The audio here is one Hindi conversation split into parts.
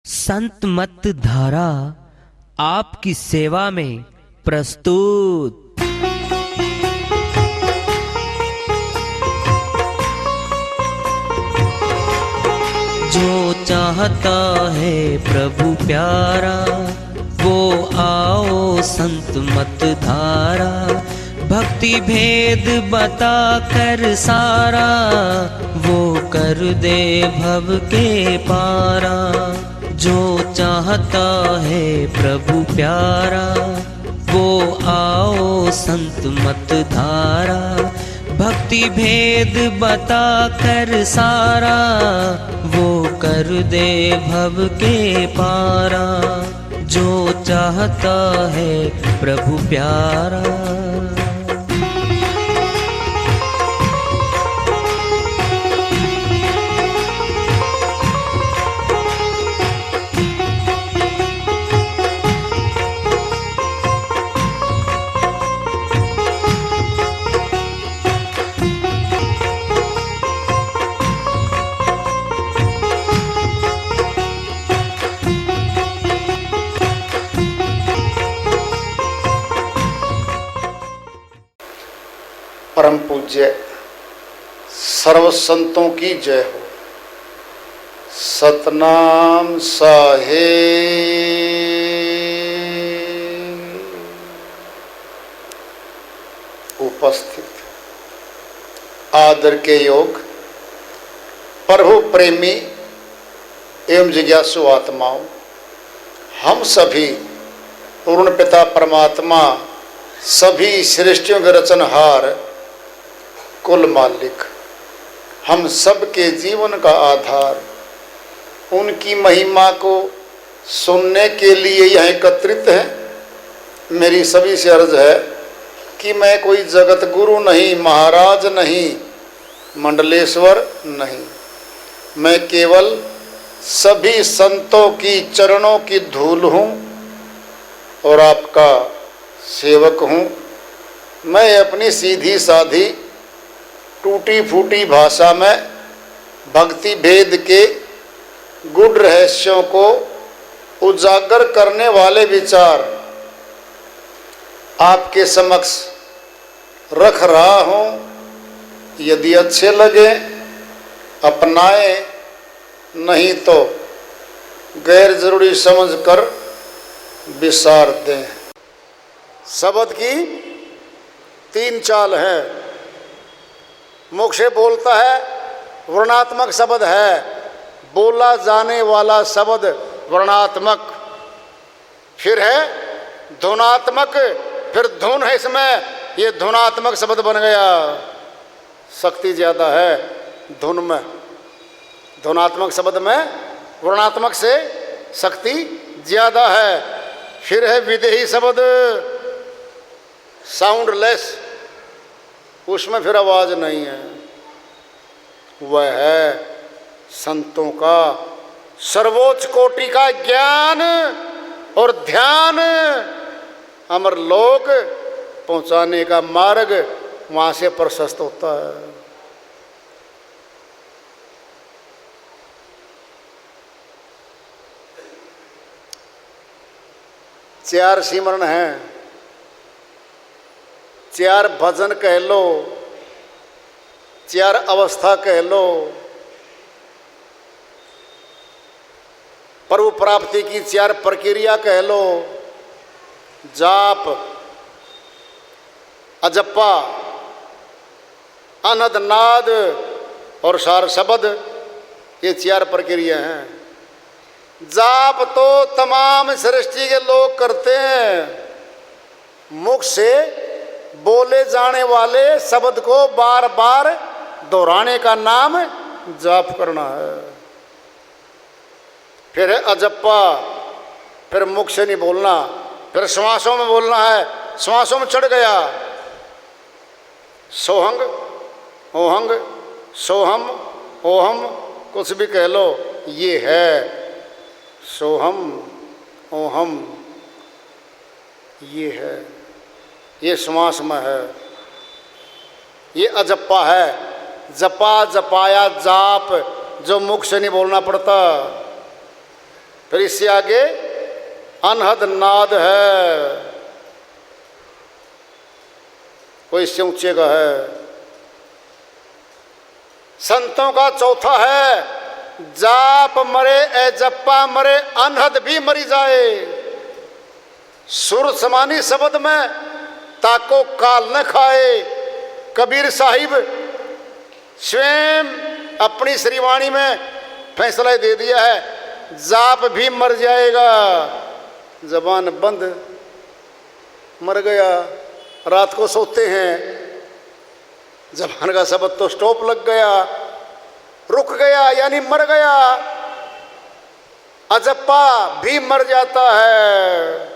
संत मत धारा आपकी सेवा में प्रस्तुत। जो चाहता है प्रभु प्यारा वो आओ संत मत धारा। भक्ति भेद बता कर सारा वो कर दे भव के पारा। जो चाहता है प्रभु प्यारा वो आओ संत मत धारा। भक्ति भेद बता कर सारा वो कर दे भव के पारा। जो चाहता है प्रभु प्यारा। परम पूज्य सर्व संतों की जय हो। सतनाम साहेब। उपस्थित आदर के योग प्रभु प्रेमी एवं जिज्ञासु आत्माओं, हम सभी पूर्ण पिता परमात्मा सभी सृष्टियों के रचनहार कुल मालिक, हम सब के जीवन का आधार, उनकी महिमा को सुनने के लिए यहाँ एकत्रित हैं। मेरी सभी से अर्ज है कि मैं कोई जगत गुरु नहीं, महाराज नहीं, मंडलेश्वर नहीं, मैं केवल सभी संतों की चरणों की धूल हूँ और आपका सेवक हूँ। मैं अपनी सीधी साधी टूटी फूटी भाषा में भक्ति भेद के गूढ़ रहस्यों को उजागर करने वाले विचार आपके समक्ष रख रहा हूँ। यदि अच्छे लगे अपनाएं, नहीं तो गैर जरूरी समझकर विसार दें। शब्द की तीन चाल है। मुख से बोलता है वर्णात्मक शब्द है, बोला जाने वाला शब्द वर्णात्मक, फिर है धुनात्मक, फिर धुन है इसमें, ये धुनात्मक शब्द बन गया। शक्ति ज़्यादा है धुन में, धुनात्मक शब्द में वर्णात्मक से शक्ति ज़्यादा है। फिर है विदेही शब्द, साउंडलेस, उसमें फिर आवाज नहीं है। वह है संतों का सर्वोच्च कोटि का ज्ञान और ध्यान, अमर लोक पहुंचाने का मार्ग वहां से प्रशस्त होता है। चार सिमरन हैं, चार भजन कह लो, चार अवस्था कह लो, प्रभु प्राप्ति की चार प्रक्रिया कह लो। जाप, अजप्पा, अनद नाद और सार शब्द, ये चार प्रक्रिया हैं। जाप तो तमाम सृष्टि के लोग करते हैं। मुख से बोले जाने वाले शब्द को बार बार दोहराने का नाम जाप करना है। फिर है अजप्पा, फिर मुख से नहीं बोलना, फिर श्वासों में बोलना है। श्वासों में चढ़ गया सोहंग, ओहंग, सोहम, ओहम, कुछ भी कह लो, ये है सोहम, ओहम, ये है, ये श्वास में है। ये अजप्पा है, जपा जपाया जाप, जो मुख से नहीं बोलना पड़ता। फिर इससे आगे अनहद नाद है, कोई इससे ऊंचे का है। संतों का चौथा है, जाप मरे ए जप्पा मरे, अनहद भी मरी जाए। सुर समानी शब्द में ताको काल न खाए। कबीर साहिब स्वयं अपनी श्रीवाणी में फैसला दे दिया है, जाप भी मर जाएगा। जबान बंद, मर गया। रात को सोते हैं, जबान का शब्द तो स्टॉप लग गया, रुक गया, यानी मर गया। अजप्पा भी मर जाता है।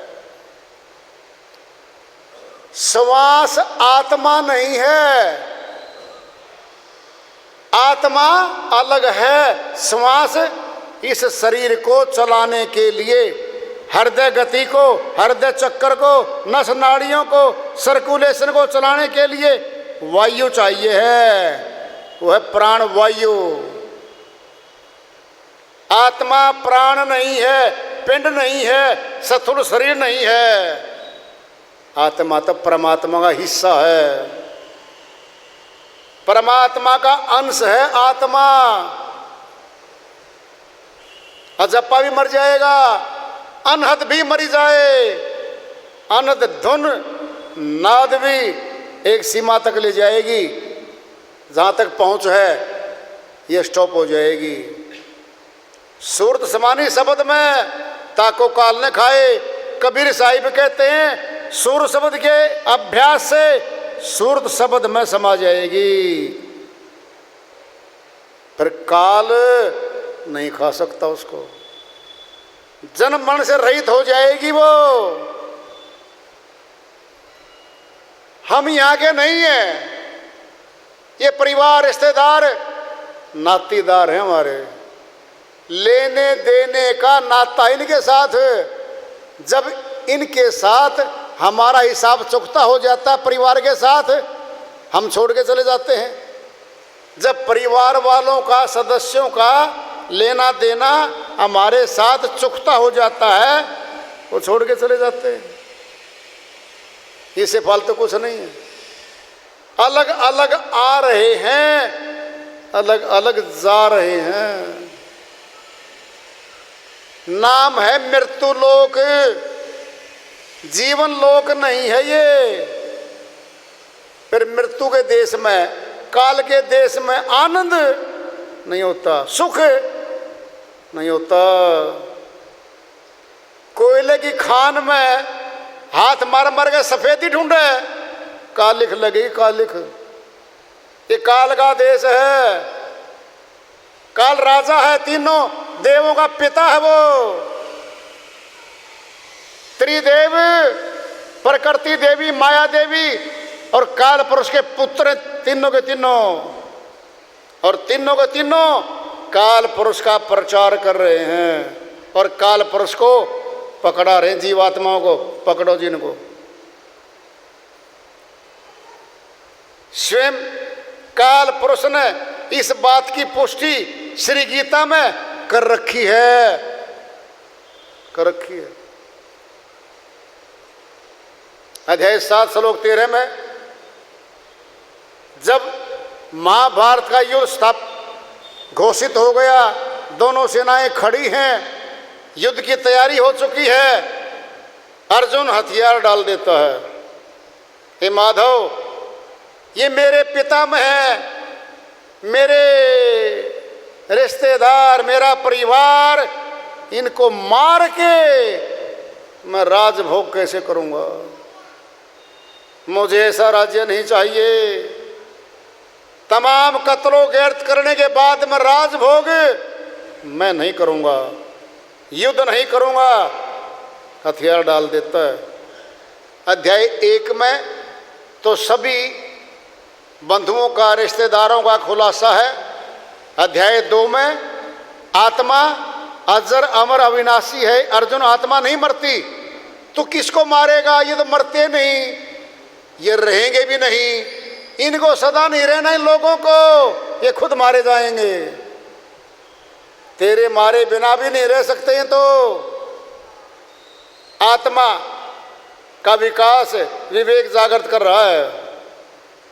श्वास आत्मा नहीं है, आत्मा अलग है। श्वास इस शरीर को चलाने के लिए, हृदय गति को, हृदय चक्कर को, नस नाड़ियों को, सर्कुलेशन को चलाने के लिए वायु चाहिए है, वो है प्राण वायु। आत्मा प्राण नहीं है, पिंड नहीं है, स्थूल शरीर नहीं है। आत्मा तो परमात्मा का हिस्सा है, परमात्मा का अंश है आत्मा। अजप्पा भी मर जाएगा, अनहद भी मरी जाए। अनहद धुन नाद भी एक सीमा तक ले जाएगी, जहाँ तक पहुँच है ये स्टॉप हो जाएगी। सूरत समानी शब्द में ताको काल न खाए। कबीर साहिब कहते हैं, सूर शब्द के अभ्यास से सूरत शब्द में समा जाएगी, फिर काल नहीं खा सकता उसको। जन्म मरण से रहित हो जाएगी वो। हम यहाँ के नहीं हैं, ये परिवार रिश्तेदार नातीदार हैं हमारे, लेने देने का नाता इनके साथ। जब इनके साथ हमारा हिसाब चुकता हो जाता है, परिवार के साथ हम छोड़ के चले जाते हैं। जब परिवार वालों का, सदस्यों का लेना देना हमारे साथ चुकता हो जाता है, वो छोड़ के चले जाते हैं। इससे फालतू कुछ नहीं है। अलग अलग आ रहे हैं, अलग अलग जा रहे हैं। नाम है मृत्यु लोक, जीवन लोक नहीं है ये। फिर मृत्यु के देश में, काल के देश में आनंद नहीं होता, सुख नहीं होता। कोयले की खान में हाथ मार मार के सफेदी ढूंढे, कालिख लगेगी कालिख। ये काल का देश है। काल राजा है, तीनों देवों का पिता है वो। त्रिदेव, प्रकृति देवी, माया देवी और काल पुरुष के पुत्र, तीनों के तीनों। और तीनों के तीनों काल पुरुष का प्रचार कर रहे हैं और काल पुरुष को पकड़ा रहे हैं। जीवात्माओं को पकड़ो जिनको। स्वयं काल पुरुष ने इस बात की पुष्टि श्री गीता में कर रखी है, कर रखी है। अध्याय 7 श्लोक 13 में जब महाभारत का युद्ध घोषित हो गया, दोनों सेनाएं खड़ी हैं, युद्ध की तैयारी हो चुकी है, अर्जुन हथियार डाल देता है। हे माधव, ये मेरे पिता में है, मेरे रिश्तेदार, मेरा परिवार, इनको मार के मैं राजभोग कैसे करूंगा? मुझे ऐसा राज्य नहीं चाहिए। तमाम कत्लो गैरत करने के बाद मैं राजभोग मैं नहीं करूंगा, युद्ध नहीं करूंगा। हथियार डाल देता है। अध्याय 1 में तो सभी बंधुओं का, रिश्तेदारों का खुलासा है। अध्याय 2 में आत्मा अजर अमर अविनाशी है। अर्जुन, आत्मा नहीं मरती, तो किसको मारेगा? ये तो मरते नहीं, ये रहेंगे भी नहीं, इनको सदा नहीं रहना इन लोगों को, ये खुद मारे जाएंगे। तेरे मारे बिना भी नहीं रह सकते हैं। तो आत्मा का विकास विवेक जागृत कर रहा है,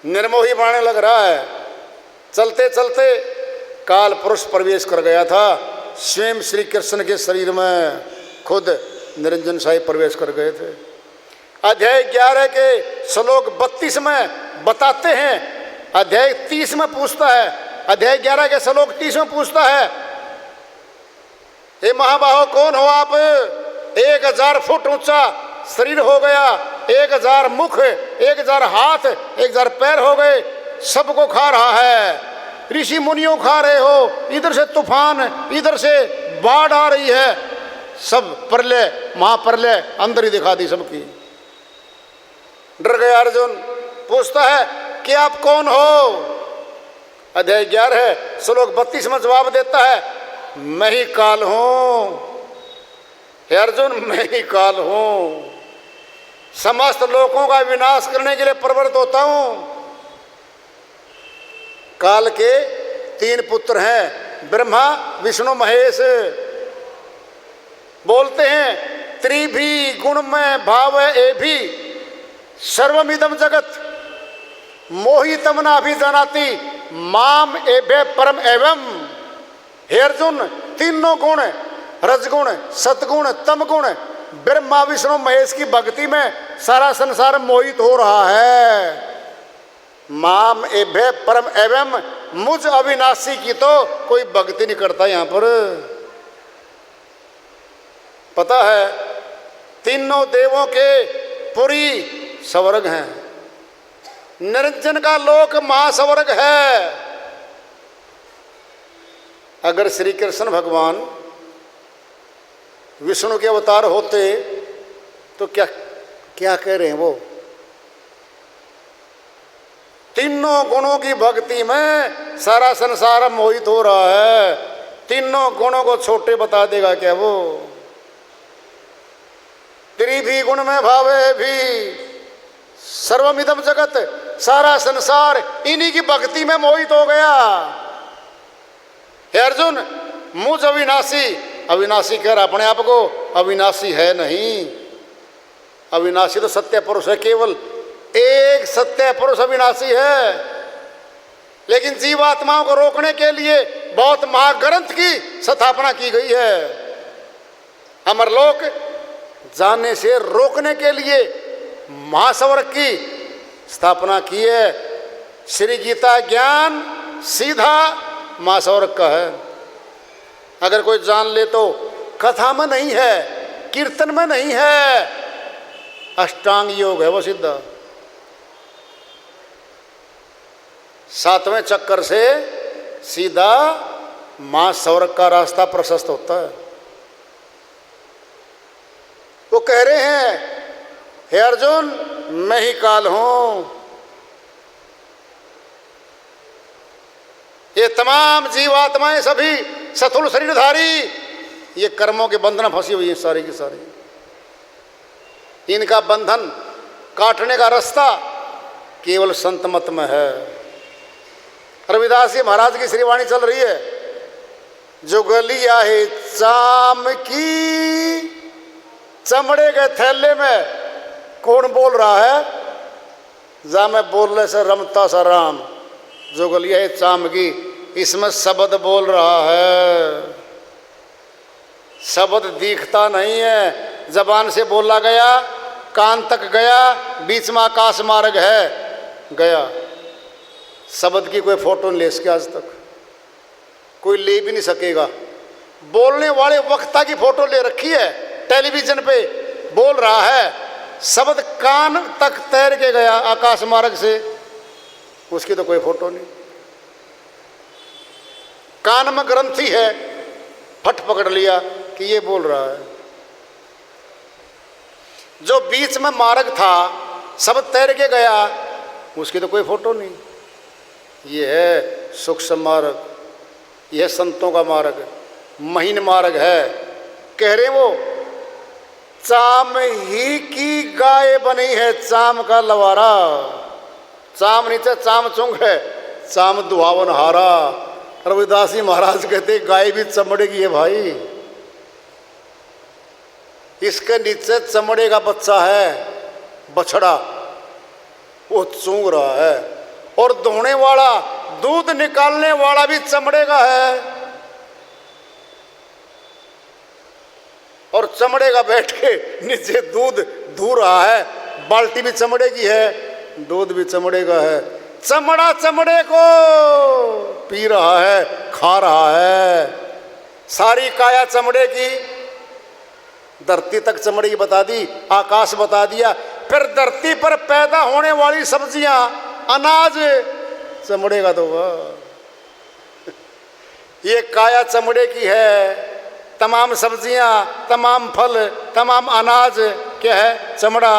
निर्मोही बनाने लग रहा है। चलते चलते काल पुरुष प्रवेश कर गया था स्वयं श्री कृष्ण के शरीर में, खुद निरंजन साहिब प्रवेश कर गए थे। अध्याय 11 के श्लोक 32 में बताते हैं, अध्याय 30 में पूछता है, अध्याय 11 के श्लोक 30 में पूछता है, हे महाबाहो कौन हो आप? 1000 फुट ऊंचा शरीर हो गया, 1000 मुख, 1000 हाथ, 1000 पैर हो गए, सबको खा रहा है। ऋषि मुनियों खा रहे हो, इधर से तूफान, इधर से बाढ़ आ रही है, सब प्रलय महाप्रलय अंदर ही दिखा दी सबकी। डर गया अर्जुन, पूछता है कि आप कौन हो? अध्याय 11 श्लोक 32 में जवाब देता है, मैं ही काल हूं। हे अर्जुन, मैं ही काल हूं, समस्त लोगों का विनाश करने के लिए प्रवृत्त होता हूं। काल के 3 पुत्र हैं, ब्रह्मा विष्णु महेश। बोलते हैं त्रिभी गुणमय भाव ए भी सर्वमिदं जगत मोहितम नाभिजानाति माम एभे परम एवं। हे अर्जुन, तीनों गुण, रजगुण, सतगुण, तमगुण, ब्रह्मा विष्णु महेश की भक्ति में सारा संसार मोहित हो रहा है। माम एभे परम एवं, मुझ अविनाशी की तो कोई भक्ति नहीं करता। यहां पर पता है तीनों देवों के पुरी स्वर्ग हैं, निरंजन का लोक महास्वर्ग है। अगर श्री कृष्ण भगवान विष्णु के अवतार होते तो क्या क्या कह रहे हैं वो? तीनों गुणों की भक्ति में सारा संसार मोहित हो रहा है। तीनों गुणों को छोटे बता देगा क्या वो? त्रिभी गुण में भावे भी सर्वमिदम जगत, सारा संसार इन्हीं की भक्ति में मोहित हो गया। हे अर्जुन, मुझ अविनाशी, अविनाशी कह रहा अपने आप को, अविनाशी है नहीं। अविनाशी तो सत्य पुरुष है, केवल एक सत्य पुरुष अविनाशी है। लेकिन जीवात्माओं को रोकने के लिए बहुत महाग्रंथ की स्थापना की गई है। अमरलोक जाने से रोकने के लिए महास्वर्ग की स्थापना की है। श्री गीता ज्ञान सीधा महास्वर्ग का है। अगर कोई जान ले तो कथा में नहीं है, कीर्तन में नहीं है, अष्टांग योग है वो सिद्ध। 7वें चक्कर से सीधा महास्वर्ग का रास्ता प्रशस्त होता है। वो कह रहे हैं, हे अर्जुन, मैं ही काल हूं। ये तमाम जीवात्माएं सभी सथुल शरीरधारी, ये कर्मों के बंधन फंसी हुई है सारी की सारी। इनका बंधन काटने का रास्ता केवल संत मत में है। रविदास जी महाराज की श्रीवाणी चल रही है, जो गलिया है चाम की, चमड़े के थैले में कौन बोल रहा है? जा मैं बोलने से रमता सा राम, जो गलिया है चाम की, इसमें शब्द बोल रहा है। शब्द दिखता नहीं है, जबान से बोला गया, कान तक गया, बीच में आकाश मार्ग है, गया। शब्द की कोई फोटो नहीं ले सके आज तक, कोई ले भी नहीं सकेगा। बोलने वाले वक्ता की फोटो ले रखी है, टेलीविजन पे बोल रहा है, शब्द कान तक तैर के गया आकाश मार्ग से, उसकी तो कोई फोटो नहीं। कान में ग्रंथि है, फट पकड़ लिया कि ये बोल रहा है। जो बीच में मार्ग था, शब्द तैर के गया, उसकी तो कोई फोटो नहीं। ये है सूक्ष्म मार्ग, यह है संतों का मार्ग, महीन मार्ग है। कह रहे वो, चाम ही की गाय बनी है, चाम का लवारा। चाम नीचे चाम चुंग है, चाम दुहावन हारा। रविदास जी महाराज कहते गाय भी चमड़े की है भाई, इसके नीचे चमड़े का बच्चा है, बछड़ा, वो चूंग रहा है, और धोने वाला, दूध निकालने वाला भी चमड़े का है, और चमड़े का बैठ के नीचे दूध धू रहा है, बाल्टी भी चमड़े की है, दूध भी चमड़े का है, चमड़ा चमड़े को पी रहा है, खा रहा है। सारी काया चमड़े की, धरती तक चमड़े की बता दी, आकाश बता दिया, फिर धरती पर पैदा होने वाली सब्जियां, अनाज चमड़े का तो ये काया चमड़े की है, तमाम सब्जियां, तमाम फल, तमाम अनाज क्या है? चमड़ा।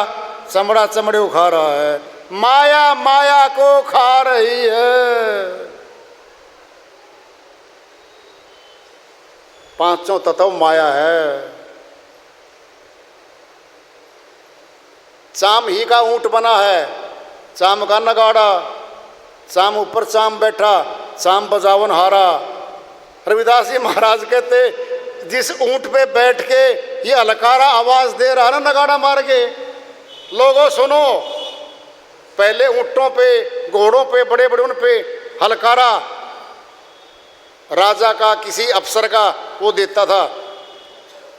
चमड़ा चमड़े को खा रहा है, माया माया को खा रही है। पांचों तत्व माया है। चाम ही का ऊंट बना है, चाम का नगाड़ा, चाम ऊपर चाम बैठा, चाम बजावन हारा। रविदास जी महाराज कहते जिस ऊंट पे बैठ के ये अलकारा आवाज दे रहा ना नगाड़ा मार के, लोगों सुनो, पहले ऊंटों पे, घोड़ों पे, बड़े बड़े उन पे हलकारा राजा का, किसी अफसर का वो देता था,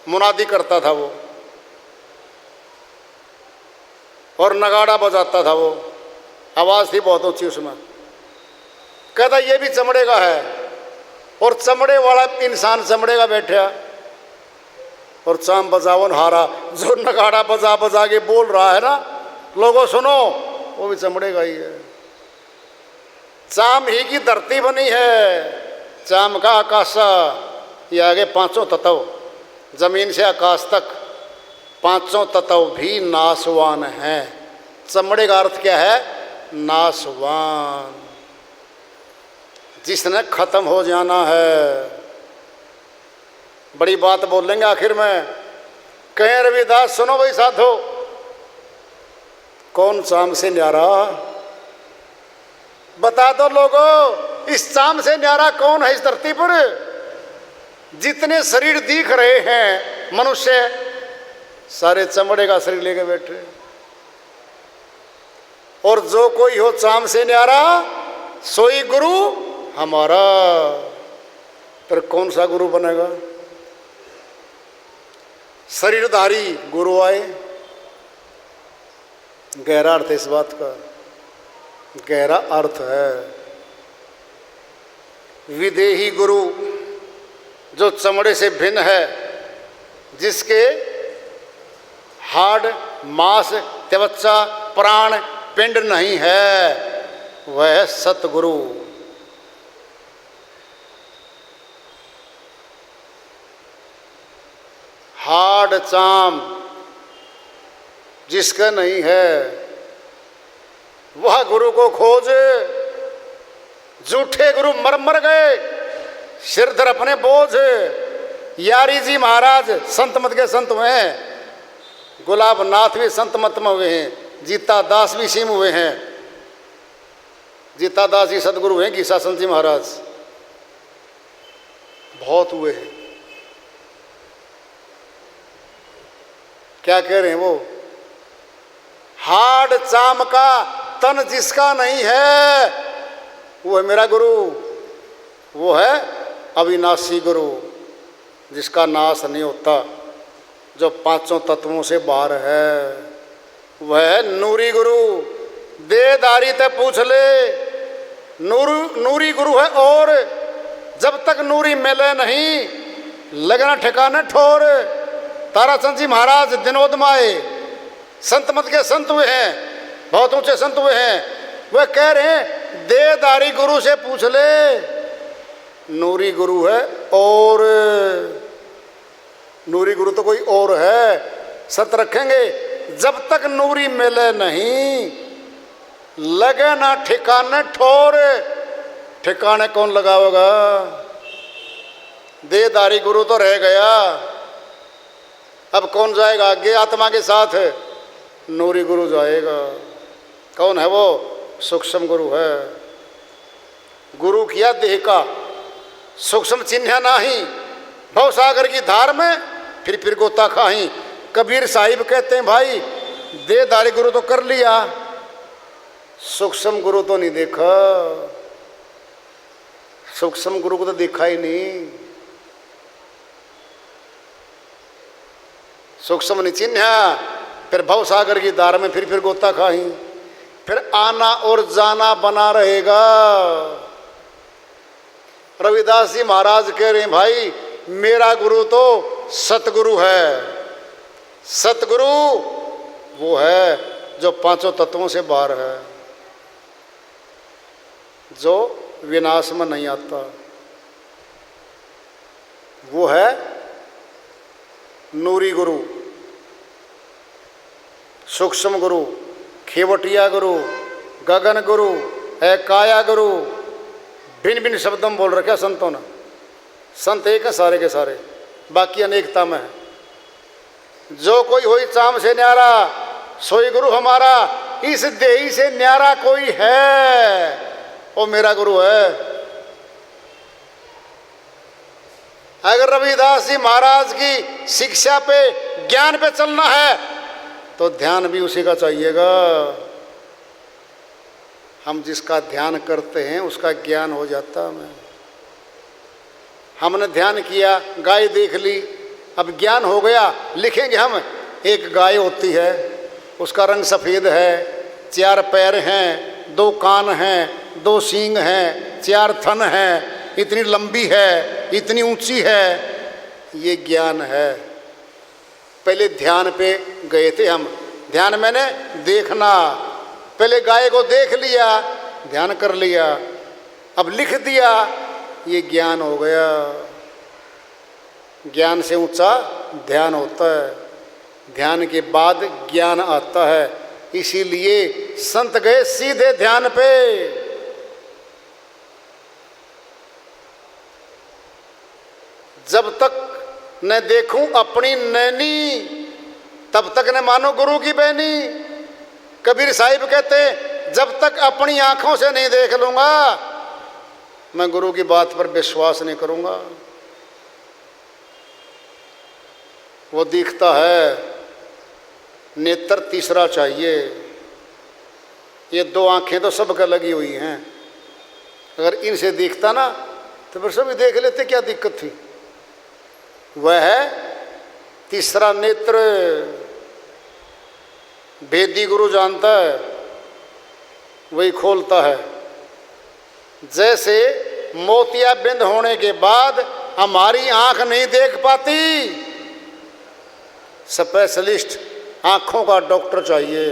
मुनादी करता था वो, और नगाड़ा बजाता था वो, आवाज़ थी बहुत ऊंची उसमें। कहता ये भी चमड़े का है, और चमड़े वाला इंसान चमड़े का बैठा, और चाम बजावन हारा, जो नगाड़ा बजा बजा के बोल रहा है ना, लोगों सुनो, वो भी चमड़े का ही है। चाम ही की धरती बनी है, चाम का आकाशा, ये आगे पांचों तत्व, जमीन से आकाश तक पांचों तत्व भी नाशवान हैं। चमड़े का अर्थ क्या है? नाशवान, जिसने खत्म हो जाना है। बड़ी बात बोलेंगे आखिर में, कहें रविदास सुनो भाई साधो, कौन चाम से न्यारा? बता दो लोगों, इस चाम से न्यारा कौन है इस धरती पर? जितने शरीर दिख रहे हैं मनुष्य, सारे चमड़े का शरीर लेके बैठे, और जो कोई हो चाम से न्यारा सोई गुरु हमारा। पर कौन सा गुरु बनेगा? शरीरधारी गुरु आए। गहरा अर्थ है इस बात का, गहरा अर्थ है। विदेही गुरु, जो चमड़े से भिन्न है, जिसके हाड़, मांस, त्वचा, प्राण, पिंड नहीं है, वह है सतगुरु। हाड़ चाम जिसका नहीं है, वह गुरु को खोजे। झूठे गुरु मर मर गए, सिरधर अपने बोझ। यारी जी महाराज संत मत के संत हुए हैं, गुलाब नाथ भी संत मत में हुए हैं, जीता दास भी सीम हुए हैं। जीता दास जी सदगुरु हैं, गीसा संत जी महाराज बहुत हुए हैं। क्या कह रहे हैं वो? हाड़ चाम का तन जिसका नहीं है, वो है मेरा गुरु, वो है अविनाशी गुरु, जिसका नाश नहीं होता, जो पांचों तत्वों से बाहर है। वह है नूरी गुरु। देदारी ते पूछ ले, नूरी गुरु है। और जब तक नूरी मिले नहीं, लगना ठिकाने ठोर। ताराचंद जी महाराज दिनोद माए संत मत के संत हुए हैं, बहुत ऊंचे संत हुए हैं। वह कह रहे हैं देदारी गुरु से पूछ ले, नूरी गुरु है। और नूरी गुरु तो कोई और है, सत रखेंगे। जब तक नूरी मिले नहीं, लगे ना ठिकाने ठोर। ठिकाने कौन लगावेगा? देदारी गुरु तो रह गया, अब कौन जाएगा आगे आत्मा के साथ? नूरी गुरु जाएगा। कौन है वो? सूक्ष्म गुरु है। गुरु किया देह का, सूक्ष्म चिन्ह नाही, भव सागर की धार में फिर गोता खाही। कबीर साहिब कहते हैं भाई देहधारी गुरु तो कर लिया, सूक्ष्म गुरु तो नहीं देखा, सूक्ष्म गुरु को तो देखा ही नहीं। सूक्ष्म नहीं चिन्ह, फिर भव सागर की धार में फिर गोता खाही, फिर आना और जाना बना रहेगा। रविदास जी महाराज कह रहे हैं भाई मेरा गुरु तो सतगुरु है। सतगुरु वो है जो पांचों तत्वों से बाहर है, जो विनाश में नहीं आता। वो है नूरी गुरु, सूक्ष्म गुरु, खेवटिया गुरु, गगन गुरु, है काया गुरु। भिन्न भिन्न शब्दों में बोल रखा संतों ने। संत एक है सारे के सारे, बाकी अनेकता में है। जो कोई होई चाम से न्यारा सोई गुरु हमारा, इस देही से न्यारा कोई है वो मेरा गुरु है। अगर रविदास जी महाराज की शिक्षा पे ज्ञान पे चलना है तो ध्यान भी उसी का चाहिएगा। हम जिसका ध्यान करते हैं उसका ज्ञान हो जाता है। हमने ध्यान किया, गाय देख ली, अब ज्ञान हो गया। लिखेंगे हम एक गाय होती है, उसका रंग सफ़ेद है, 4 पैर हैं, 2 कान हैं, 2 सींग हैं, 4 थन हैं, इतनी लंबी है, इतनी ऊंची है। ये ज्ञान है। पहले ध्यान पे गए थे हम। ध्यान मैंने देखना। पहले गाय को देख लिया, ध्यान कर लिया, अब लिख दिया, ये ज्ञान हो गया। ज्ञान से ऊंचा ध्यान होता है, ध्यान के बाद ज्ञान आता है। इसीलिए संत गए सीधे ध्यान पे। जब तक न देखूं अपनी नैनी तब तक न मानो गुरु की बहनी। कबीर साहिब कहते जब तक अपनी आंखों से नहीं देख लूंगा मैं गुरु की बात पर विश्वास नहीं करूंगा। वो दिखता है, नेत्र तीसरा चाहिए। ये 2 आंखें तो सबका लगी हुई हैं, अगर इनसे दिखता ना तो फिर सभी देख लेते, क्या दिक्कत थी। वह है तीसरा नेत्र। भेदी गुरु जानता है, वही खोलता है। जैसे मोतियाबिंद होने के बाद हमारी आंख नहीं देख पाती, स्पेशलिस्ट आंखों का डॉक्टर चाहिए।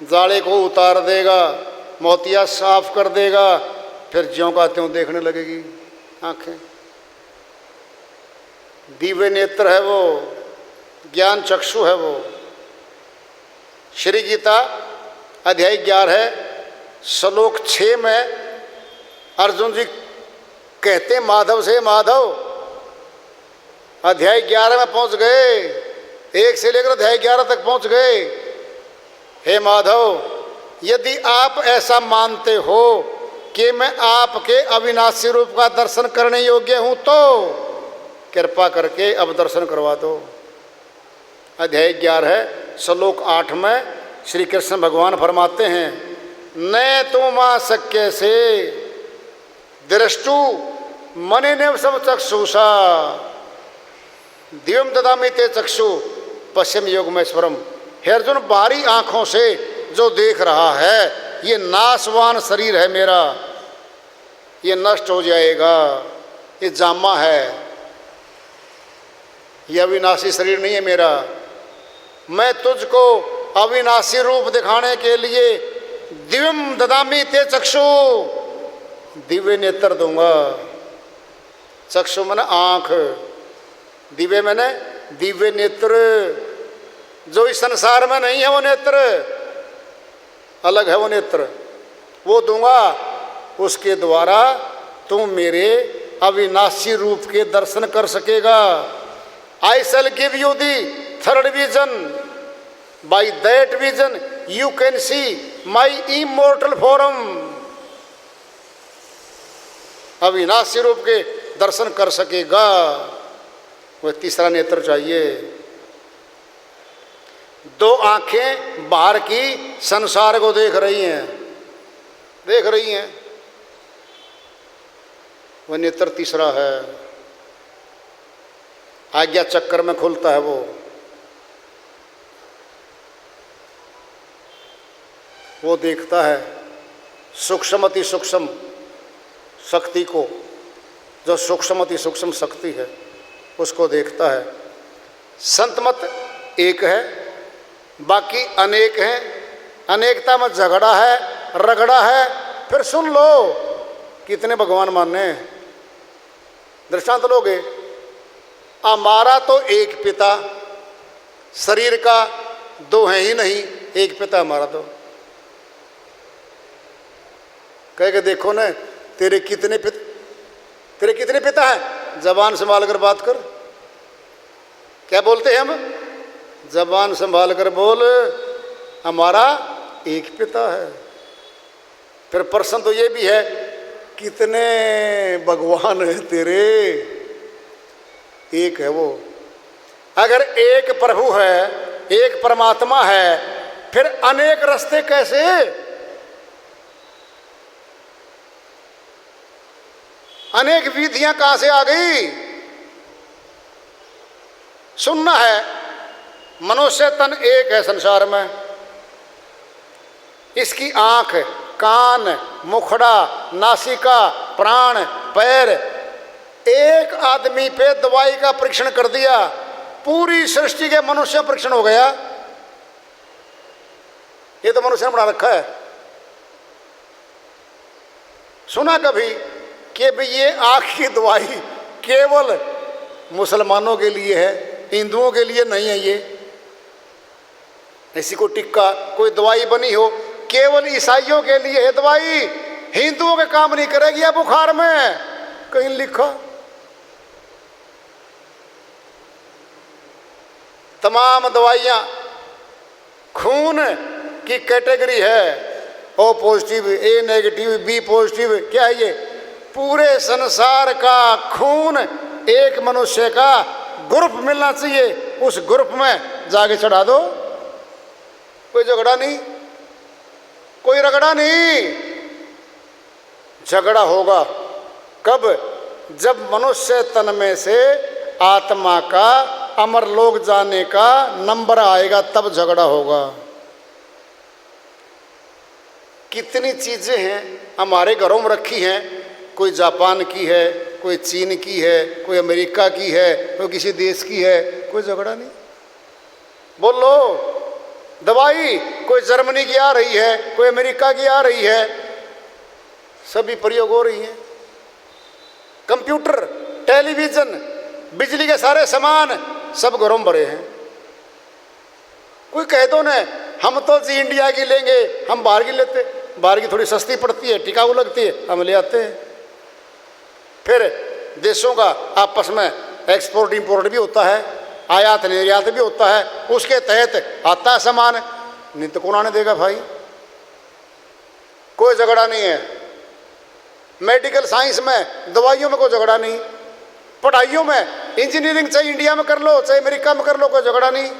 जाले को उतार देगा, मोतिया साफ कर देगा, फिर ज्यों का त्यों देखने लगेगी आंखें। दिव्य नेत्र है वो, ज्ञान चक्षु है वो। श्री गीता अध्याय 11 श्लोक 6 में अर्जुन जी कहते माधव से, माधव अध्याय 11 में पहुंच गए, 1 से लेकर अध्याय 11 तक पहुंच गए। हे माधव, यदि आप ऐसा मानते हो कि मैं आपके अविनाशी रूप का दर्शन करने योग्य हूं तो कृपा करके अब दर्शन करवा दो। अध्याय 11 श्लोक 8 में श्री कृष्ण भगवान फरमाते हैं, न तुमा शक्य से दृष्टु मने ने सब चक्षुषा दिव्यम ददामि ते चक्षु पश्चिम योगमेश्वरम। हे अर्जुन, बाहरी आंखों से जो देख रहा है ये नाशवान शरीर है मेरा, ये नष्ट हो जाएगा, ये जामा है, ये अविनाशी शरीर नहीं है मेरा। मैं तुझको अविनाशी रूप दिखाने के लिए दिव्यम ददामि ते चक्षु, दिव्य नेत्र दूंगा। चक्षु मैंने आंख, दिव्य मैंने दिव्य नेत्र। जो इस संसार में नहीं है वो नेत्र, अलग है वो नेत्र, वो दूंगा। उसके द्वारा तुम मेरे अविनाशी रूप के दर्शन कर सकेगा। I shall give you the third vision. By that vision you can see my immortal form. अविनाशी रूप के दर्शन कर सकेगा, वह तीसरा नेत्र चाहिए। दो आंखें बाहर की संसार को देख रही हैं, वह नेत्र तीसरा है। आज्ञा चक्कर में खुलता है वो देखता है सूक्ष्म अति सूक्ष्म शक्ति को, जो सूक्ष्म अति सूक्ष्म शक्ति है उसको देखता है। संत मत एक है, बाकी अनेक हैं, अनेकता में झगड़ा है, रगड़ा है। फिर सुन लो कितने भगवान माने। दृष्टांत लोगे, हमारा तो एक पिता, शरीर का दो है ही नहीं, एक पिता हमारा तो। कह के देखो ना, तेरे कितने पिता हैं? जबान संभाल कर बात कर। क्या बोलते हैं हम? जबान संभाल कर बोल, हमारा एक पिता है। फिर प्रश्न तो ये भी है, कितने भगवान है तेरे? एक है वो। अगर एक प्रभु है, एक परमात्मा है, फिर अनेक रास्ते कैसे? अनेक विधियां कहां से आ गई? सुनना है, मनुष्य तन एक है संसार में। इसकी आंख, कान, मुखड़ा, नासिका, प्राण, पैर, एक आदमी पे दवाई का परीक्षण कर दिया, पूरी सृष्टि के मनुष्य परीक्षण हो गया। ये तो मनुष्य ने बना रखा है। सुना कभी कि भाई ये आंख की दवाई केवल मुसलमानों के लिए है, हिंदुओं के लिए नहीं है? ये ऐसी कोई टिक्का, कोई दवाई बनी हो केवल ईसाइयों के लिए है दवाई, हिंदुओं के काम नहीं करेगी? या बुखार में कहीं लिखा? तमाम दवाइयां खून की कैटेगरी है, ओ पॉजिटिव, ए नेगेटिव, बी पॉजिटिव। क्या है ये? पूरे संसार का खून एक मनुष्य का ग्रुप मिलना चाहिए, उस ग्रुप में जाके चढ़ा दो। कोई झगड़ा नहीं, कोई रगड़ा नहीं। झगड़ा होगा कब? जब मनुष्य तन में से आत्मा का अमरलोक जाने का नंबर आएगा, तब झगड़ा होगा। कितनी चीजें हैं हमारे घरों में रखी हैं, कोई जापान की है, कोई चीन की है, कोई अमेरिका की है, कोई किसी देश की है, कोई झगड़ा नहीं। बोलो, दवाई कोई जर्मनी की आ रही है, कोई अमेरिका की आ रही है, सभी प्रयोग हो रही हैं। कंप्यूटर, टेलीविजन, बिजली के सारे सामान सब घरों में भरे हैं। कोई कह दो न हम तो जी इंडिया की लेंगे, हम बाहर की लेते, बाहर की थोड़ी सस्ती पड़ती है, टिकाऊ लगती है, हम ले आते हैं। फिर देशों का आपस में एक्सपोर्ट इंपोर्ट भी होता है, आयात निर्यात भी होता है, उसके तहत आता है सामान। नहीं तो कौन आने देगा भाई? कोई झगड़ा नहीं है। मेडिकल साइंस में, दवाइयों में कोई झगड़ा नहीं। पढ़ाइयों में, इंजीनियरिंग चाहे इंडिया में कर लो चाहे अमेरिका में कर लो, कोई झगड़ा नहीं।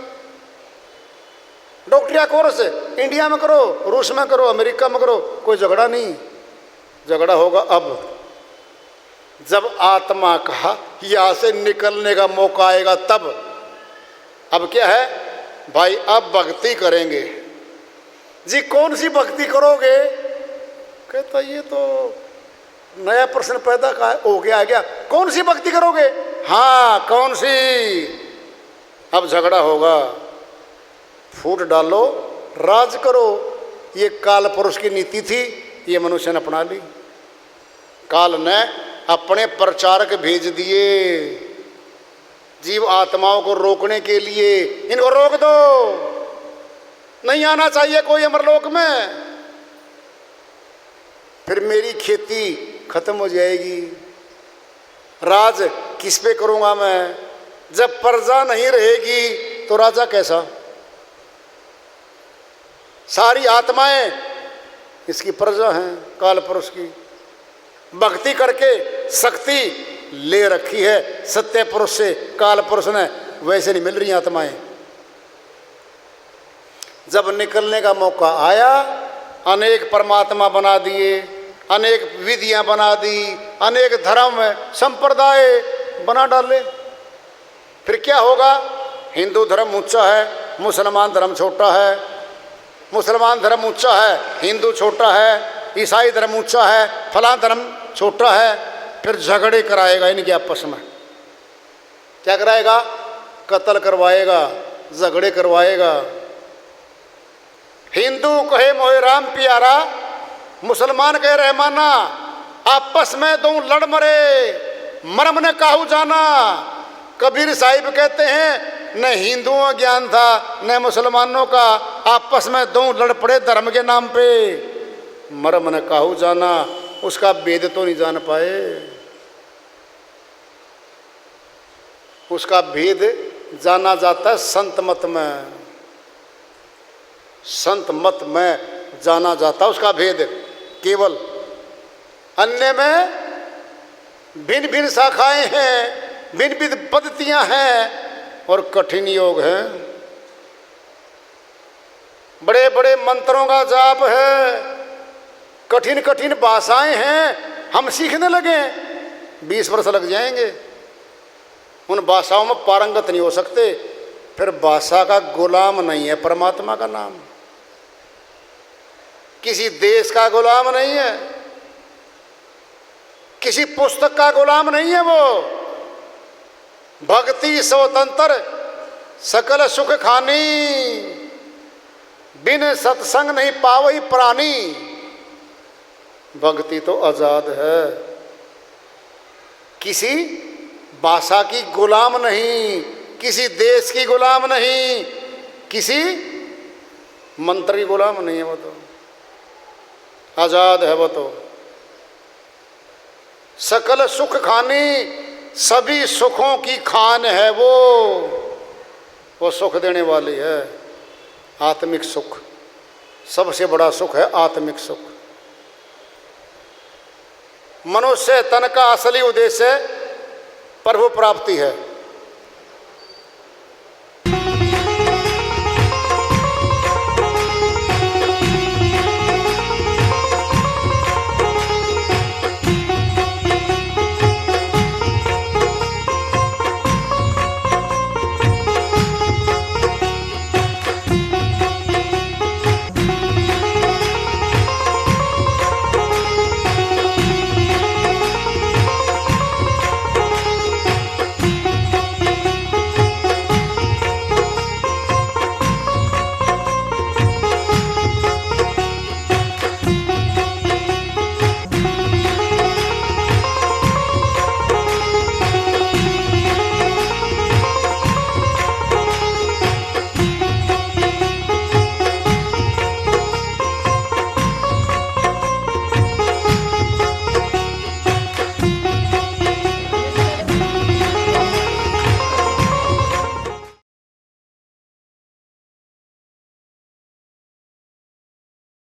डॉक्टरिया कोर्स इंडिया में करो, रूस में करो, अमेरिका में करो, कोई झगड़ा नहीं। झगड़ा होगा अब जब आत्मा का यहाँ से निकलने का मौका आएगा, तब। अब क्या है भाई? अब भक्ति करेंगे जी। कौन सी भक्ति करोगे? कहता ये तो नया प्रश्न पैदा हो गया। कौन सी भक्ति करोगे? हाँ, कौन सी? अब झगड़ा होगा। फूट डालो, राज करो। ये काल पुरुष की नीति थी, ये मनुष्य ने अपना ली। काल ने अपने प्रचारक भेज दिए जीव आत्माओं को रोकने के लिए। इनको रोक दो, नहीं आना चाहिए कोई अमरलोक में, फिर मेरी खेती खत्म हो जाएगी। राज किस पे करूंगा मैं? जब प्रजा नहीं रहेगी तो राजा कैसा? सारी आत्माएं इसकी प्रजा हैं, काल पुरुष की। भक्ति करके शक्ति ले रखी है सत्य पुरुष से, काल पुरुष ने, वैसे नहीं मिल रही आत्माएं। जब निकलने का मौका आया, अनेक परमात्मा बना दिए, अनेक विधियां बना दी, अनेक धर्म संप्रदाय बना डाले। फिर क्या होगा? हिंदू धर्म ऊंचा है, मुसलमान धर्म छोटा है, मुसलमान धर्म ऊंचा है, हिंदू छोटा है, ईसाई धर्म ऊंचा है, फलां धर्म छोटा है। फिर झगड़े कराएगा इनके आपस में। क्या कराएगा? कत्ल करवाएगा, झगड़े करवाएगा। हिंदू कहे मोहे राम प्यारा, मुसलमान कहे रहमाना, आपस में दो लड़ मरे, मरम ने काहू जाना। कबीर साहिब कहते हैं न हिंदुओं का ज्ञान था न मुसलमानों का, आपस में दो लड़ पड़े धर्म के नाम पे, मरम ने काहू जाना। उसका भेद तो नहीं जान पाए, उसका भेद जाना जाता है संत मत में, संत मत में जाना जाता उसका भेद केवल। अन्य में भिन्न भिन्न शाखाएं हैं, भिन्न भिन्न पद्धतियां हैं और कठिन योग है। बड़े बड़े मंत्रों का जाप है, कठिन कठिन भाषाएं हैं। हम सीखने लगे 20 वर्ष लग जाएंगे, उन भाषाओं में पारंगत नहीं हो सकते। फिर भाषा का गुलाम नहीं है परमात्मा का नाम, किसी देश का गुलाम नहीं है, किसी पुस्तक का गुलाम नहीं है। वो भक्ति स्वतंत्र सकल सुख खानी, बिन सत्संग नहीं पावई प्राणी। भक्ति तो आजाद है, किसी भाषा की गुलाम नहीं, किसी देश की गुलाम नहीं, किसी मंत्र की गुलाम नहीं है। वो तो आजाद है, वो तो सकल सुख खानी, सभी सुखों की खान है। वो सुख देने वाली है, आत्मिक सुख। सबसे बड़ा सुख है आत्मिक सुख। मनुष्य तन का असली उद्देश्य प्रभु प्राप्ति है।